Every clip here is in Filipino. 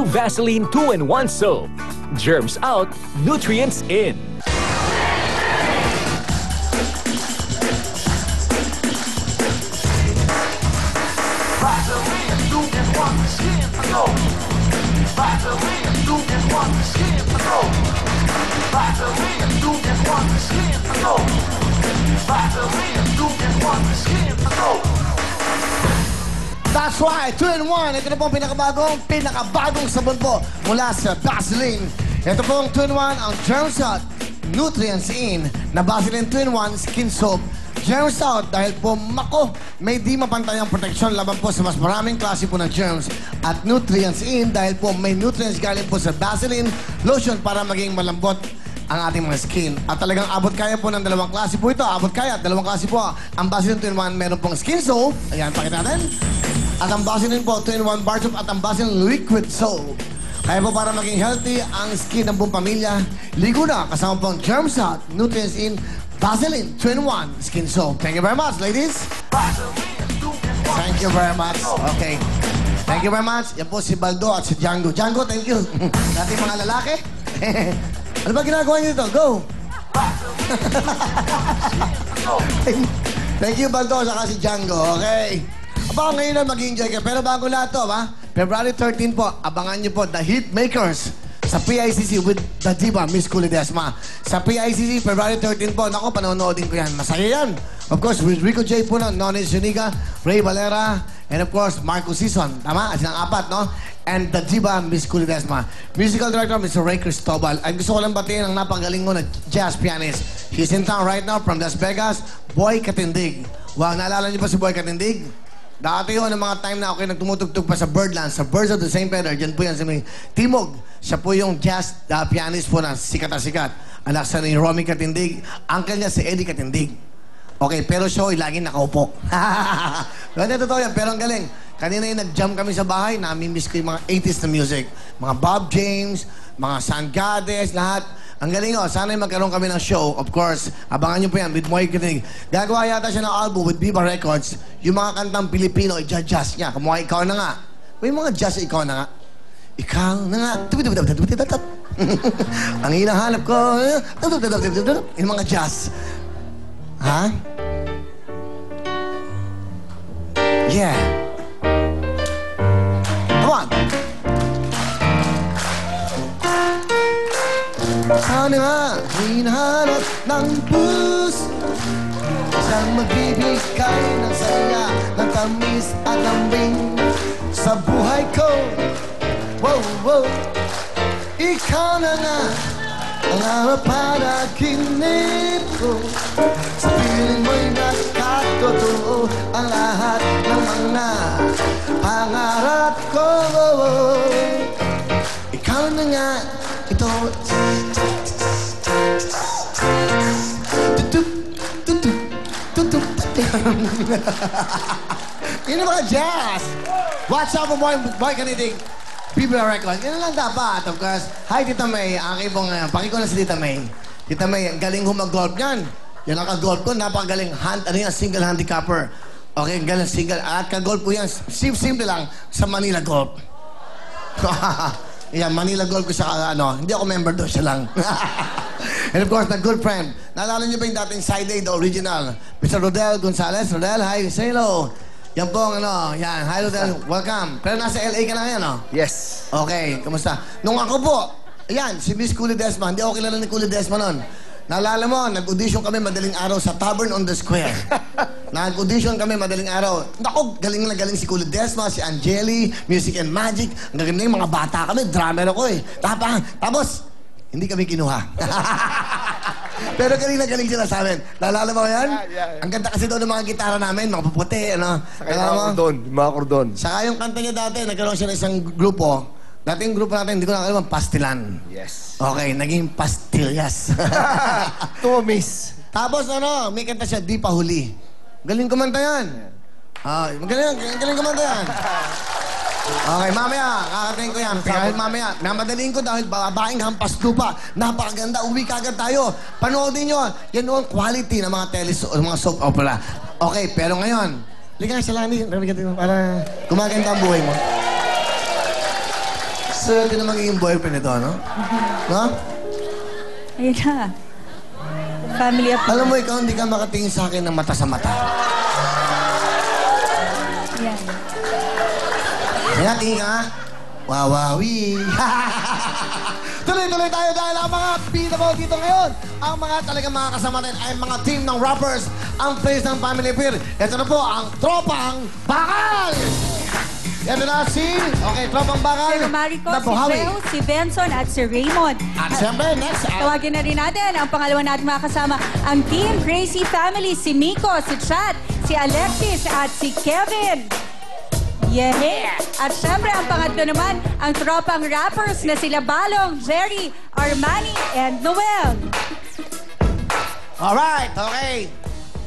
Vaseline 2-in-1 Soap. Germs out, nutrients in. Vaseline 2-in-1 Skin Glow. Vaseline 2-in-1 Skin Glow. Vaseline 2-in-1 Skin Glow. Vaseline 2-in-1 Skin Glow. That's right, 2-in-1. Ito na po ang pinakabagong sabon po mula sa Vaseline. Ito po ang 2-in-1, ang Germs Out, Nutrients In, na Vaseline 2-in-1 Skin Soap. Germs Out dahil po, may di mapantayang proteksyon laban po sa mas maraming klase po ng germs. At Nutrients In dahil po may nutrients galing po sa Vaseline lotion para maging malambot ang ating mga skin. At talagang abot kaya po ng dalawang klase po ito. Abot kaya, dalawang klase po. Ang Vaseline 2-in-1 meron pong skin soap. Ayan, pakita natin. At ang Vaseline po, 2-in-1 bar soap at ang Vaseline liquid soap. Kaya po para maging healthy ang skin ng buong pamilya, ligo na kasama po ang Germs Out, Nutrients In, Vaseline 2-in-1 Skin Soap. Thank you very much, ladies. Thank you very much. Okay. Thank you very much. Yan po si Baldo at si Django. Django, thank you. Dati mga lalaki. Ano ba ginagawa niyo dito? Go! Thank you, Baldo, saka si Django. Okay. Abangan ngayon na mag-enjoy kayo. Pero bago lahat to, ha? February 13 po, abangan niyo po The Hitmakers sa PICC with the diva, Miss Kulidesma. Sa PICC, February 13 po. Naku, panonoodin ko yan. Masaya yan. Of course, with Rico J. Puno, Nonny Zuniga, Ray Valera, and of course, Marco Sison. Tama? Silang apat, no? And the diva, Miss Kulidesma. Musical director, Mr. Ray Cristobal. Ay gusto ko lang batiin ang napagaling mo na jazz pianist. He's in town right now from Las Vegas, Boy Katindig. Wow, naalala niyo ba si Boy Katindig? Dati yun, ang mga time na ako nagtumutugtog pa sa Birdlands, sa Birds of the St. Peter, dyan po yan sa may Timog. Siya po yung jazz pianist po na sikat na sikat. Anak sa ni Romy Katindig. Uncle niya si Eddie Katindig. Okay, pero siya ay laging nakaupo. Ganyan, totoo yan, pero ang galing. Kanina yung nag-jam kami sa bahay, nami-miss ko yung mga 80s na music. Mga Bob James, mga San Gades, lahat. Ang galing o, sana magkaroon kami ng show, of course. Abangan niyo po yan with Moy Kinig. Gagawa yata siya ng album with Viva Records. Yung mga kantang Pilipino, i-jazz niya. Kumuha ikaw na nga. May mga jazz ikaw na nga. Ikaw na nga. Ang hinahanap ko. Yung mga jazz. Ha? Yeah. Come on. Sana nga, hinahanap ng puso siyang magbibigay ng saya, ng tamis at lambing sa buhay ko. Wow, wow. Ikaw na nga ang panaginip ko. Sa piling mo'y nakatotoo ang lahat ng mga pangarap ko. Ikaw na nga ito. Yun ang mga jazz. What's up, Boy Kanidig? Viva Records. Yan lang dapat, of course. Hi, Tita May. Aking pong, pakiko na si Tita May. Tita May, galing humag-golf yan. Yan ang ka-golf ko. Napakagaling. Single handicapper. Okay, galing single. At ka-golf po yan. Simple lang sa Manila Golf. Yan, Manila Golf ko sa hindi ako member doon, siya lang. And of course, my good friend. Naalala niyo ba yung dating Side A, the original? Mr. Rodel Gonzalez. Rodel, hi, say hello. Yan po ang yan. Hi, Rodel, welcome. Pero nasa LA ka na ngayon, no? Yes. Okay, kamusta? Nung ako po, ayan, si Miss Kulidesma. Hindi ako kilala ni Kulidesma noon. Naalala mo, nag-audition kami madaling araw sa Tavern on the Square. Nag-audition kami madaling araw. Naku, galing na galing si Kulidesma, si Angeli, Music and Magic. Ang galing mga bata kami, drummer ako eh. Tapos, hindi kami kinuha. Pero galing na galing sila sa amin. Naalala mo yan? Yeah. Ang ganda kasi doon ng mga gitara namin, mga puputi, Saka yung mga kordon. Saka yung kanta niya dati, nagkaroon siya ng isang grupo. Dati yung grupo natin, hindi ko nakalimutan, Pastilan. Yes. Okay, naging Pastillas. Tumis. Tapos may kanta siya, Di Pa Huli. Galing kumanta yan. Galing kumanta yan. Okay, mamaya, kakatingin ko yan. Kahit mamaya, namadaliin ko dahil babaeng hampas lupa. Napakaganda, uwi kagad tayo. Panoodin nyo, yan ang quality ng mga mga soap opera. Okay, pero ngayon, liga sa lani, para gumaganda ang buhay mo. Swerte na magiging boyfriend ito, no? No? Ayun na. Family of... Alam mo, ikaw hindi ka makatingin sa akin ng mata sa mata. Yan. Kaya tingin ka nga. Wawawi. Tuloy-tuloy tayo dahil ang mga bida mo dito ngayon, ang mga talagang mga kasama natin ay mga team ng rappers, ang face ng Family Fear. Ito na po ang Tropang Bakal! Ito na Tropang Bakal Si Romarico, na si Buhawi. Beo, si Benson, at si Raymond. At siyempre, next, Tawagin na rin natin ang pangalawa natin mga kasama, ang Team Crazy Family, si Miko, si Chad, si Alexis, at si Kevin. Yeah! At syempre, ang pangatlo naman, ang tropang rappers na sila Balong, Jerry, Armani, and Noel. alright, okay.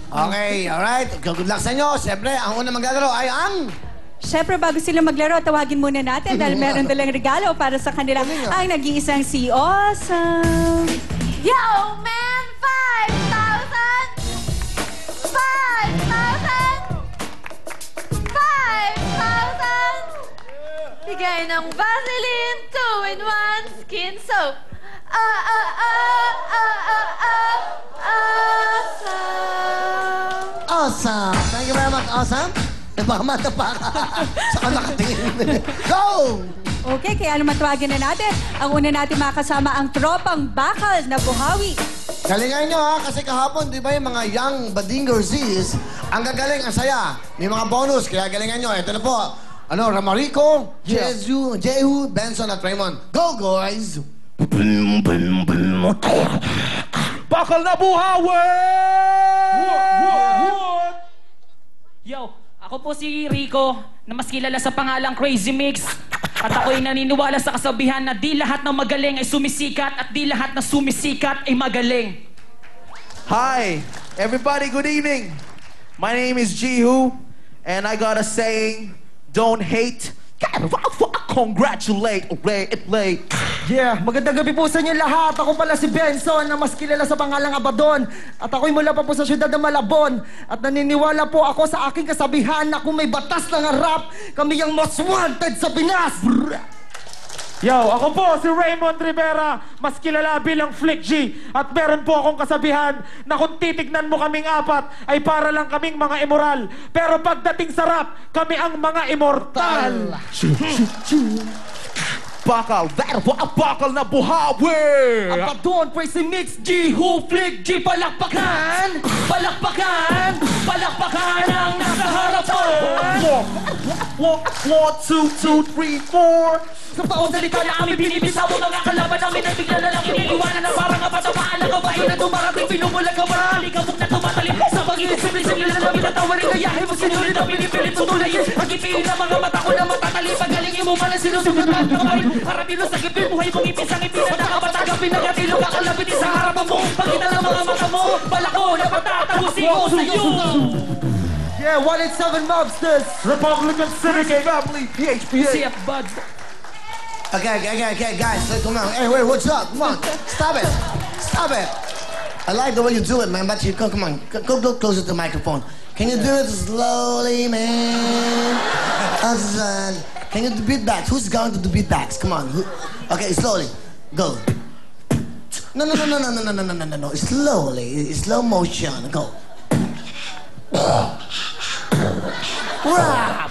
Okay, alright. Good luck sa inyo. Siyempre, ang unang maglalaro ay ang... Syempre, bago sila maglaro, tawagin muna natin dahil meron dalang regalo para sa kanila ang nag-iisang si Awesome. Yo, man! 5,000! 5,000! 5,000! Bigay ng Vaseline 2-in-1 skin soap. Awesome! Awesome! Thank you very much, Awesome. Napamata pa ka. Saka nakatingin. Go! Okay, kaya naman tawagin na natin. Ang una natin makasama ang tropang Bakal na Buhawi. Galingan nyo ha, kasi kahapon, di ba yung mga young Badingers ang gagaling, ang saya. May mga bonus, kaya galingan nyo. Ito na po. Romarico, Jehu, Benson at Raymond. Go, guys! Bakal na Buhawi! Yo, ako po si Rico, na mas kilala sa pangalang Crazy Mix. At ako'y naniniwala sa kasabihan na di lahat ng magaling ay sumisikat at di lahat na sumisikat ay magaling. Hi, everybody, good evening. My name is Jihu, and I got a saying, don't hate, congratulate, late. Yeah, magandang gabi po sa inyo lahat. Ako pala si Benson, na mas kilala sa pangalang Abadon. At ako'y mula pa po sa siyudad ng Malabon. At naniniwala po ako sa aking kasabihan na kung may batas ng harap, kami ang most wanted sa Pinas. Yo, ako po si Raymond Rivera, mas kilala bilang Flick G. At meron po akong kasabihan na kung titignan mo kaming apat, ay para lang kaming mga immoral. Pero pagdating sa rap, kami ang mga immortal. Bakal, bakal na Buhawi. Abadon, Crazy Mix, Jihu, Flick, G, palakpakan! Palakpakan! Palakpakan ang nasa harapan! 1, 2, 3, 4. Sa taong salita na kami binibisaw ang mga kalaban namin ay bigla na lang iniiwanan na parang kapatamaan na kabayo na dumarating pinumulag ka marali kabuk na tumatalim sa pag-iisip-isip nila na binatawarin kayahin mo sinulit ang pinipilit tutulayin ang ipiin ng mga mata ko na matatali pagalingin mo man ang sinusunod at kabayin harapin mo sa gipin buhay mong ipis ang ipin at nakapatagang pinagatilo kakalapit sa harapan mo pagkita ng mga mata mo balako na patatagusin ko sa'yo. Yeah, 187 Mobsters! Republican Syndicate. Family, PHPA. CF Bud. Okay, guys, let's come on. Hey, wait, what's up? Come on, stop it. Stop it. I like the way you do it, man, but you come on. Go closer to the microphone. Can you do it slowly, man? Can you do beatbacks? Who's going to do beatbacks? Come on. Okay, slowly. Go. No. Slowly. Slow motion. Go. Rap.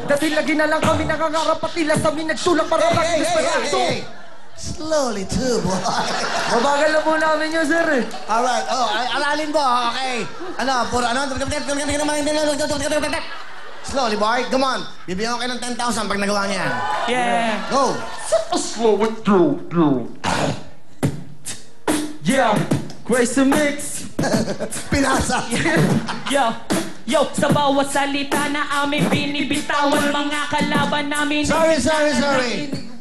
Dahil lagi na lang kami nangangarap at tila sa amin nagtulak para Hey. hey. Slowly too, boy. Mabagal na po namin yun, sir eh. Alright, aralin mo, okay. Slowly, boy. Come on. Bibigyan ko kayo ng 10,000 pag nagawa niya yan. Yeah. Go. Slow it through. Yeah, Crazy Mix. Pinasa. Yo, sa bawat salita na aming binibitawan mga kalaban namin. Sorry.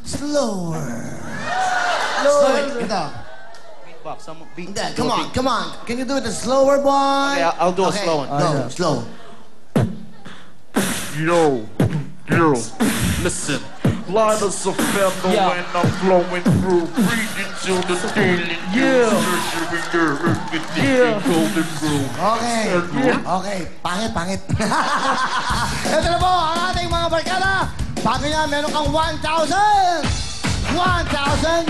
Slower. Ito. Beatbox, beat. Hindi, come on. Can you do it slower, boy? Okay, I'll do a slow one. Go, slow. Yo, listen. Light as a feather Yeah. when I'm flowing through, breathing to the daily Yeah. golden groove. Okay. Pangit. Ito na po ang ating mga barkada. Bago yan, meron kang 1,000! 1,000!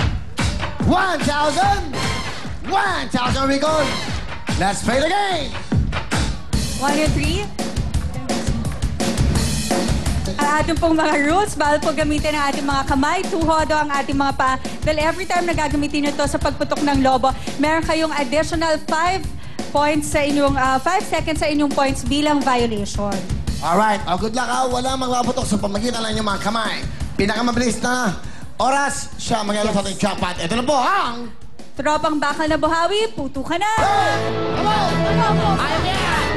1,000! 1,000 record! Let's play the game! 1 and 3. Ang ating pong mga rules, bawal po gamitin ang ating mga kamay, tuhodo ang ating mga paa. Dahil every time na gagamitin nyo ito sa pagputok ng lobo, meron kayong additional 5 points sa inyong, 5 seconds sa inyong points bilang violation. Alright, good luck ha. Walang magpaputok sa pamagitan ng inyong mga kamay. Pinakamabilis na oras, siya mag-alok sa ating jackpot. Ito na po ang... Tropang bakal na buhawi, puto ka na! Hey! Come on! Ayaw yan!